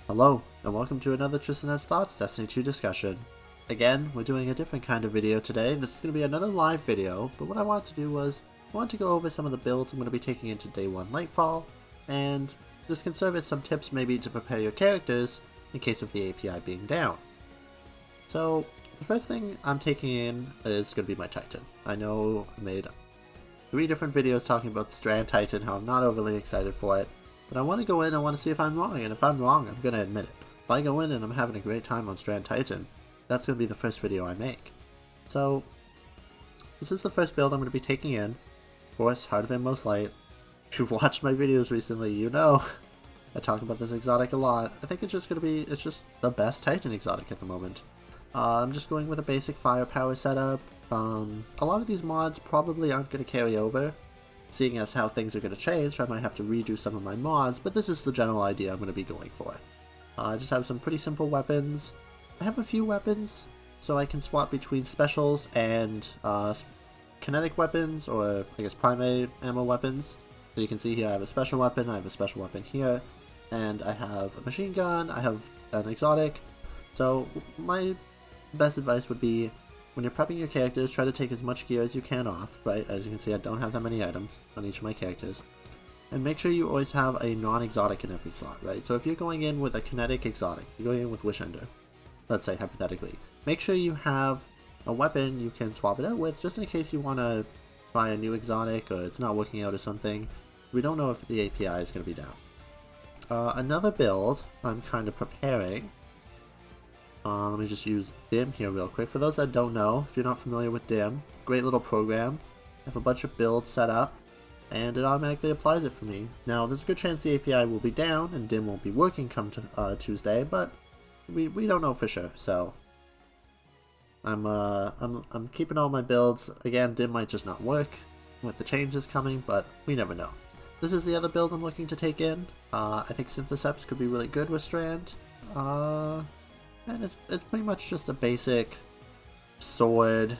Hello, and welcome to another Tristan Has Thoughts Destiny 2 discussion. Again, we're doing a different kind of video today. This is going to be another live video, but what I wanted to do was, I wanted to go over some of the builds I'm going to be taking into Day 1 Lightfall, and this can serve as some tips maybe to prepare your characters in case of the API being down. So, the first thing I'm taking in is going to be my Titan. I know I made 3 different videos talking about Strand Titan, how I'm not overly excited for it. But I want to go in, I want to see if I'm wrong, and if I'm wrong, I'm going to admit it. If I go in and I'm having a great time on Strand Titan, that's going to be the first video I make. So, this is the first build I'm going to be taking in. Of course, Heart of Inmost Light. If you've watched my videos recently, you know I talk about this exotic a lot. I think it's just going to be, it's just the best Titan exotic at the moment. I'm just going with a basic firepower setup. A lot of these mods probably aren't going to carry over. Seeing as how things are going to change, I might have to redo some of my mods, but this is the general idea I'm going to be going for. I just have some pretty simple weapons. I have a few weapons, so I can swap between specials and kinetic weapons, or I guess primary ammo weapons. So you can see here I have a special weapon, I have a special weapon here, and I have a machine gun, I have an exotic. So my best advice would be, when you're prepping your characters, try to take as much gear as you can off, right? As you can see, I don't have that many items on each of my characters. And make sure you always have a non-exotic in every slot, right? So if you're going in with a kinetic exotic, you're going in with Wishender, let's say hypothetically, make sure you have a weapon you can swap it out with, just in case you want to try a new exotic or it's not working out or something. We don't know if the API is going to be down. Another build I'm kind of preparing. Let me just use Dim here real quick. For those that don't know, if you're not familiar with Dim, great little program. I have a bunch of builds set up, and it automatically applies it for me. Now, there's a good chance the API will be down, and Dim won't be working come to, Tuesday, but we don't know for sure, so I'm keeping all my builds. Again, Dim might just not work with the changes coming, but we never know. This is the other build I'm looking to take in. I think Syntheseps could be really good with Strand. And it's pretty much just a basic sword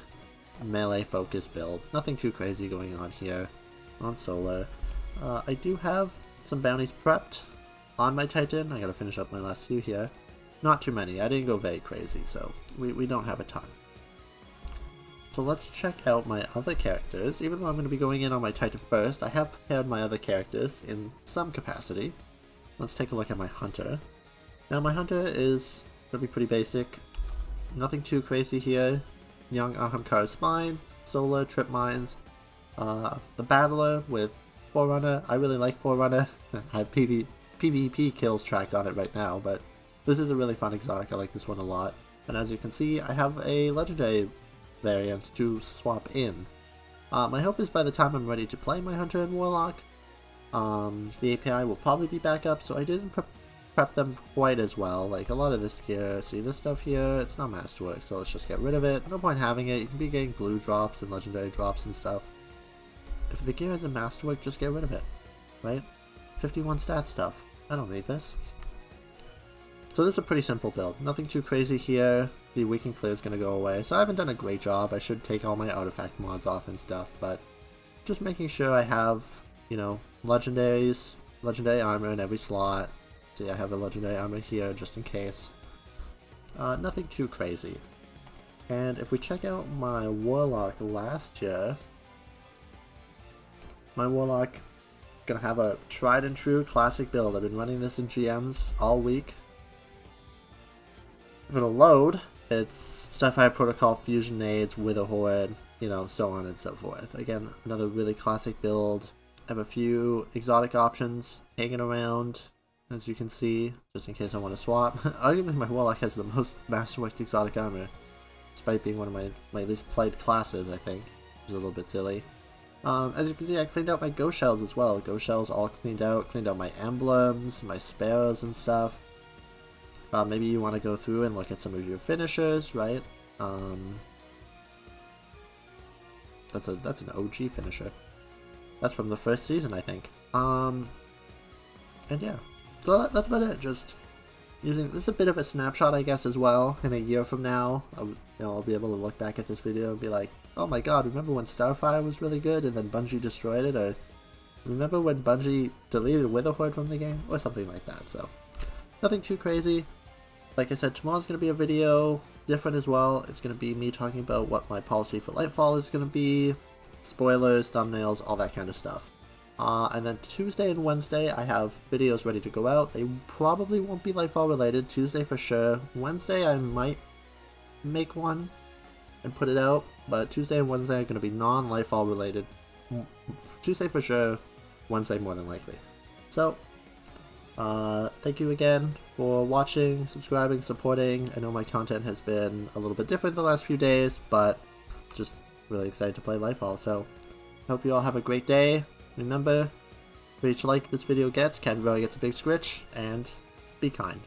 melee focus build. Nothing too crazy going on here on Solar. I do have some bounties prepped on my Titan. I gotta finish up my last few here. Not too many. I didn't go very crazy, so we don't have a ton. So let's check out my other characters. Even though I'm going to be going in on my Titan first, I have prepared my other characters in some capacity. Let's take a look at my Hunter. Now my Hunter is going to be pretty basic. Nothing too crazy here. Young Ahamkar Spine, Solar, Trip Mines. The Battler with Forerunner. I really like Forerunner. I have PvP kills tracked on it right now, but this is a really fun exotic. I like this one a lot. And as you can see, I have a legendary variant to swap in. My hope is by the time I'm ready to play my Hunter and Warlock, the API will probably be back up, so I didn't prep them quite as well. Like a lot of this gear, see this stuff here, it's not masterwork, so let's just get rid of it. No point having it. You can be getting blue drops and legendary drops and stuff. If the gear isn't masterwork, just get rid of it, right? 51 stat stuff. I don't need this. So this is a pretty simple build. Nothing too crazy here. The weaken clear is going to go away. So I haven't done a great job. I should take all my artifact mods off and stuff, but just making sure I have, you know, legendary armor in every slot. See, I have a legendary armor here just in case. Nothing too crazy. And if we check out my Warlock last year, my Warlock gonna have a tried and true classic build. I've been running this in GMs all week. If it'll load, it's Starfire Protocol, Fusion Nades, Wither Horde, you know, so on and so forth. Again, another really classic build. I have a few exotic options hanging around, as you can see, just in case I want to swap. Arguably my Warlock has the most masterworked exotic armor, despite being one of my least played classes, I think, which is a little bit silly. As you can see, I cleaned out my ghost shells as well. Ghost shells all cleaned out my emblems, my sparrows and stuff. Maybe you want to go through and look at some of your finishers, right? That's an OG finisher. That's from the first season, I think. And yeah. So that's about it. Just using this is a bit of a snapshot, I guess, as well. In a year from now, I'll be able to look back at this video and be like, oh my god, remember when Starfire was really good and then Bungie destroyed it? Or remember when Bungie deleted Wither Horde from the game? Or something like that. So nothing too crazy. Like I said, tomorrow's going to be a video different as well. It's going to be me talking about what my policy for Lightfall is going to be, spoilers, thumbnails, all that kind of stuff. And then Tuesday and Wednesday, I have videos ready to go out. They probably won't be Lightfall related. Tuesday for sure. Wednesday, I might make one and put it out, but Tuesday and Wednesday are going to be non-Lightfall related. Tuesday for sure, Wednesday more than likely. So, thank you again for watching, subscribing, supporting. I know my content has been a little bit different the last few days, but just really excited to play Lightfall. So, hope you all have a great day. Remember, for each like this video gets, Capybara gets a big scritch, and be kind.